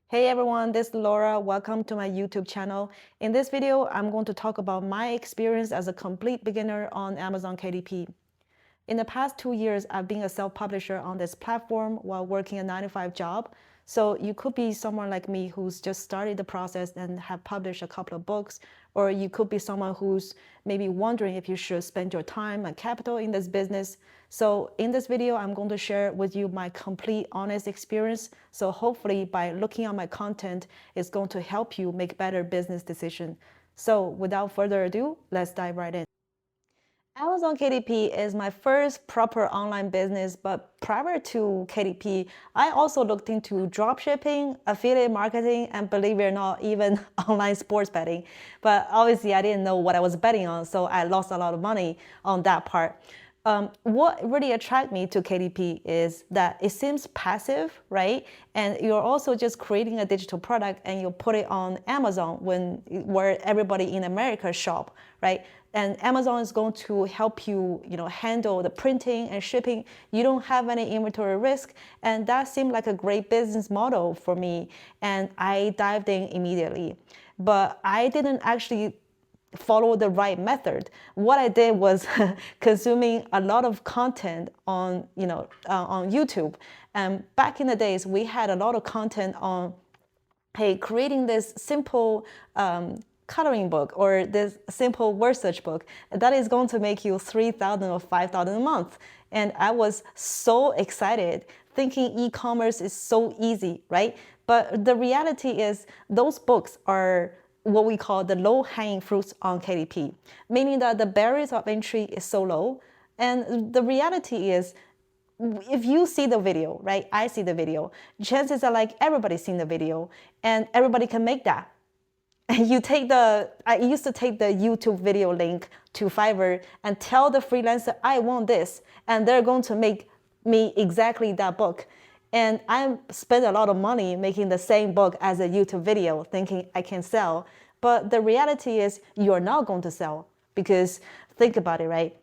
Hey everyone, this is Laura. Welcome to my YouTube channel. In this video, I'm going to talk about my experience as a complete beginner on Amazon KDP. In the past 2 years, I've been a self-publisher on this platform while working a 9-to-5 job. So you could be someone like me who's just started the process and have published a couple of books, or you could be someone who's maybe wondering if you should spend your time and capital in this business. So in this video, I'm going to share with you my complete honest experience. So hopefully by looking at my content, it's going to help you make better business decisions. So without further ado, let's dive right in. Amazon KDP is my first proper online business, but prior to KDP, I also looked into dropshipping, affiliate marketing, and believe it or not, even online sports betting. But obviously, I didn't know what I was betting on, so I lost a lot of money on that part. What really attracted me to KDP is that it seems passive, right? And you're also just creating a digital product and you put it on Amazon where everybody in America shop, right? And Amazon is going to help you, handle the printing and shipping. You don't have any inventory risk, and that seemed like a great business model for me. And I dived in immediately, but I didn't actually follow the right method. What I did was consuming a lot of content on, on YouTube. And back in the days, we had a lot of content on, hey, creating this simple coloring book or this simple word search book that is going to make you 3,000 or 5,000 a month. And I was so excited, thinking e-commerce is so easy, right? But the reality is those books are what we call the low-hanging fruits on KDP, meaning that the barriers of entry is so low. And the reality is, if you see the video, right, I see the video, chances are like everybody's seen the video and everybody can make that. And I used to take the YouTube video link to Fiverr and tell the freelancer, I want this. And they're going to make me exactly that book. And I spent a lot of money making the same book as a YouTube video, thinking I can sell. But the reality is you're not going to sell because think about it, right?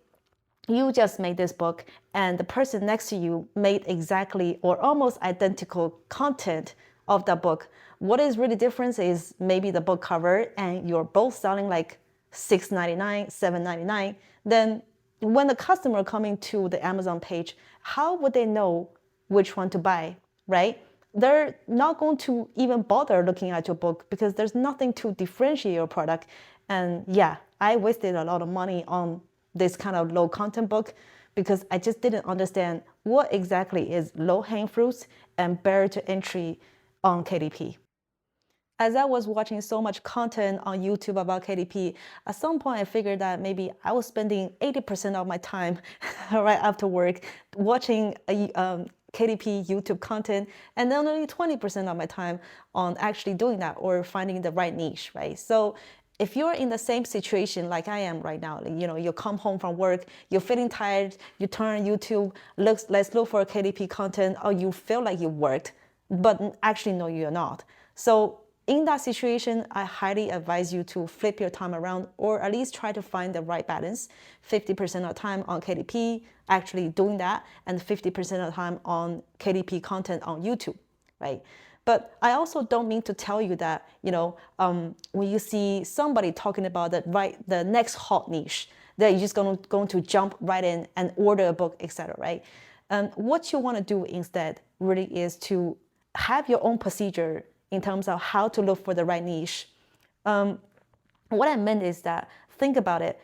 You just made this book and the person next to you made exactly or almost identical content of that book. What is really different is maybe the book cover and you're both selling like $6.99, $7.99. Then when the customer coming to the Amazon page, how would they know which one to buy, right? They're not going to even bother looking at your book because there's nothing to differentiate your product. And yeah, I wasted a lot of money on this kind of low content book because I just didn't understand what exactly is low hanging fruits and barrier to entry on KDP. As I was watching so much content on YouTube about KDP, at some point I figured that maybe I was spending 80% of my time right after work watching KDP YouTube content, and then only 20% of my time on actually doing that or finding the right niche, right? So if you're in the same situation like I am right now, you come home from work, you're feeling tired, you turn on YouTube, let's look for KDP content, or you feel like you worked, but actually no, you're not. So in that situation, I highly advise you to flip your time around or at least try to find the right balance. 50% of the time on KDP, actually doing that, and 50% of the time on KDP content on YouTube, right? But I also don't mean to tell you that, when you see somebody talking about the next hot niche, that you're just going to jump right in and order a book, etc., right? What you want to do instead really is to have your own procedure in terms of how to look for the right niche. What I meant is that, think about it,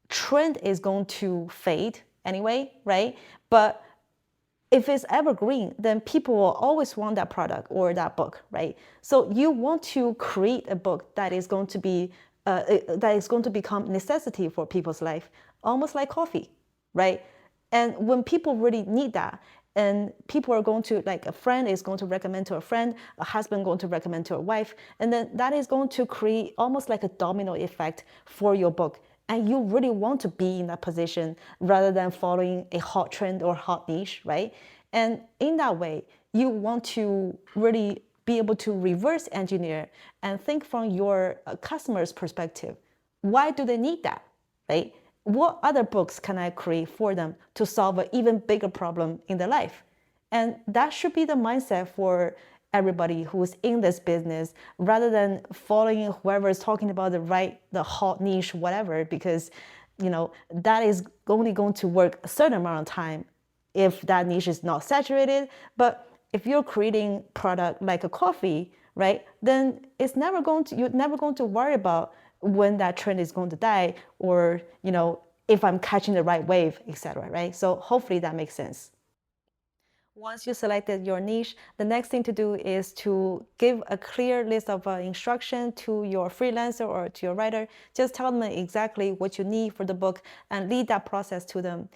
trend is going to fade anyway, right? But if it's evergreen, then people will always want that product or that book, right? So you want to create a book that is going to become necessity for people's life, almost like coffee, right? And when people really need that, and people are going to, like a friend is going to recommend to a friend, a husband going to recommend to a wife, and then that is going to create almost like a domino effect for your book. And you really want to be in that position rather than following a hot trend or hot niche, right? And in that way, you want to really be able to reverse engineer and think from your customer's perspective. Why do they need that, right? What other books can I create for them to solve an even bigger problem in their life? And that should be the mindset for everybody who's in this business rather than following whoever is talking about the hot niche, whatever, because that is only going to work a certain amount of time if that niche is not saturated. But if you're creating product like a coffee, right, then you're never going to worry about when that trend is going to die, or if I'm catching the right wave, etc. Right? So hopefully that makes sense. Once you selected your niche, the next thing to do is to give a clear list of instruction to your freelancer or to your writer. Just tell them exactly what you need for the book and lead that process to them.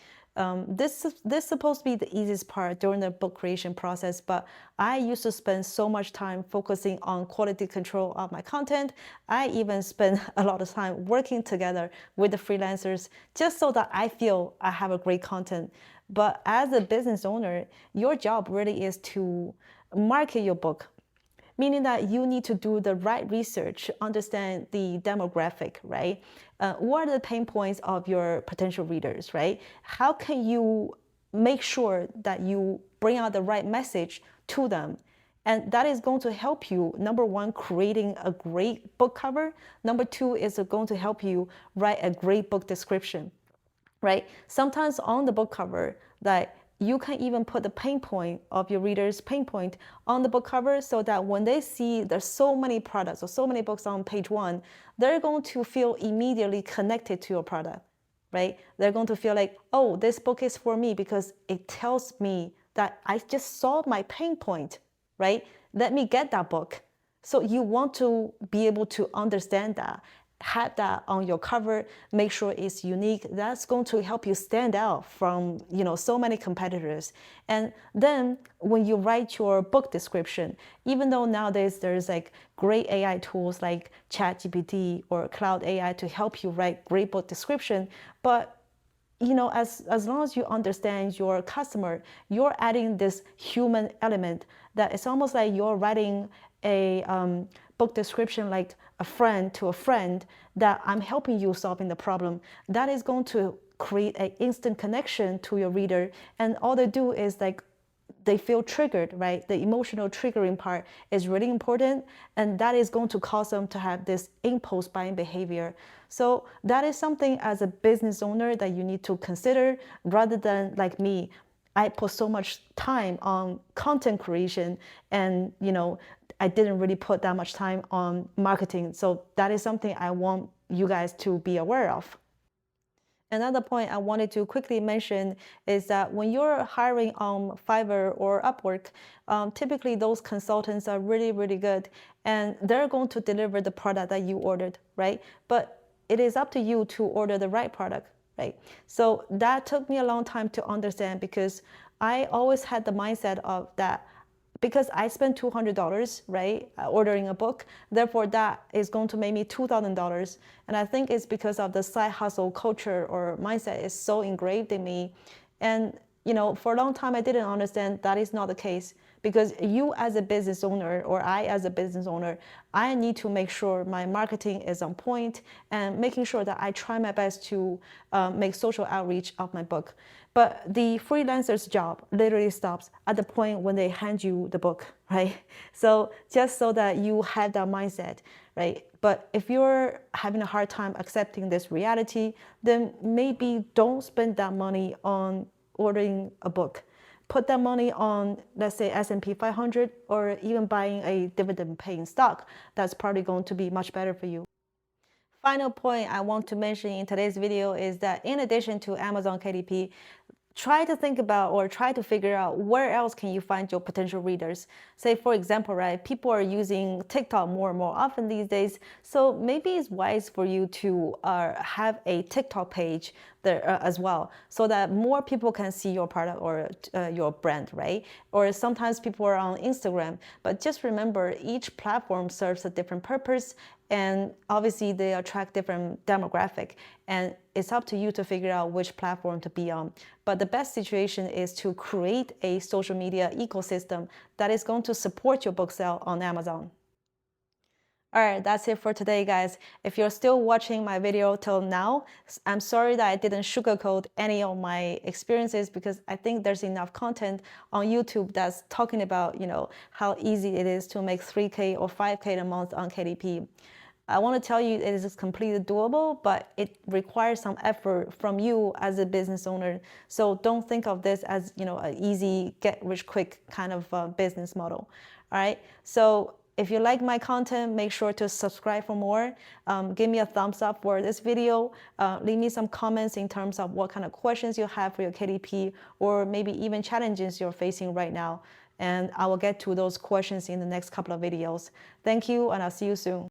This is supposed to be the easiest part during the book creation process, but I used to spend so much time focusing on quality control of my content. I even spend a lot of time working together with the freelancers just so that I feel I have a great content. But as a business owner, your job really is to market your book, meaning that you need to do the right research, understand the demographic, right? What are the pain points of your potential readers, right? How can you make sure that you bring out the right message to them? And that is going to help you, number one, creating a great book cover. Number two is going to help you write a great book description, right? Sometimes on the book cover, that you can even put the pain point of your reader's pain point on the book cover, so that when they see there's so many products or so many books on page one, they're going to feel immediately connected to your product, right? They're going to feel like, oh, this book is for me because it tells me that I just solved my pain point, right? Let me get that book. So you want to be able to understand that, have that on your cover, make sure it's unique. That's going to help you stand out from so many competitors. And then when you write your book description, even though nowadays there's like great AI tools like ChatGPT or Cloud AI to help you write great book description, but as long as you understand your customer, you're adding this human element that it's almost like you're writing a book description like a friend to a friend, that I'm helping you solving the problem. That is going to create an instant connection to your reader. And all they do is like they feel triggered, right? The emotional triggering part is really important, and that is going to cause them to have this impulse buying behavior. So that is something as a business owner that you need to consider, rather than like me. I put so much time on content creation, and I didn't really put that much time on marketing. So that is something I want you guys to be aware of. Another point I wanted to quickly mention is that when you're hiring on Fiverr or Upwork, typically those consultants are really, really good, and they're going to deliver the product that you ordered, right? But it is up to you to order the right product, right? So that took me a long time to understand, because I always had the mindset of that, because I spent $200, right, ordering a book, therefore that is going to make me $2,000. And I think it's because of the side hustle culture or mindset is so engraved in me. And for a long time, I didn't understand that is not the case, because you as a business owner, or I as a business owner, I need to make sure my marketing is on point, and making sure that I try my best to make social outreach of my book. But the freelancer's job literally stops at the point when they hand you the book, right? So just so that you have that mindset, right? But if you're having a hard time accepting this reality, then maybe don't spend that money on ordering a book. Put that money on, let's say, S&P 500, or even buying a dividend-paying stock. That's probably going to be much better for you. Final point I want to mention in today's video is that in addition to Amazon KDP, try to think about, or try to figure out, where else can you find your potential readers. Say, for example, right, people are using TikTok more and more often these days. So maybe it's wise for you to have a TikTok page there as well, so that more people can see your product or your brand, right? Or sometimes people are on Instagram, but just remember, each platform serves a different purpose, and obviously they attract different demographic, and it's up to you to figure out which platform to be on. But the best situation is to create a social media ecosystem that is going to support your book sale on Amazon. All right, that's it for today, guys. If you're still watching my video till now, I'm sorry that I didn't sugarcoat any of my experiences because I think there's enough content on YouTube that's talking about, how easy it is to make 3K or 5K a month on KDP. I want to tell you it is completely doable, but it requires some effort from you as a business owner. So don't think of this as, an easy get rich quick kind of business model. All right. So if you like my content, make sure to subscribe for more. Give me a thumbs up for this video. Leave me some comments in terms of what kind of questions you have for your KDP or maybe even challenges you're facing right now. And I will get to those questions in the next couple of videos. Thank you, and I'll see you soon.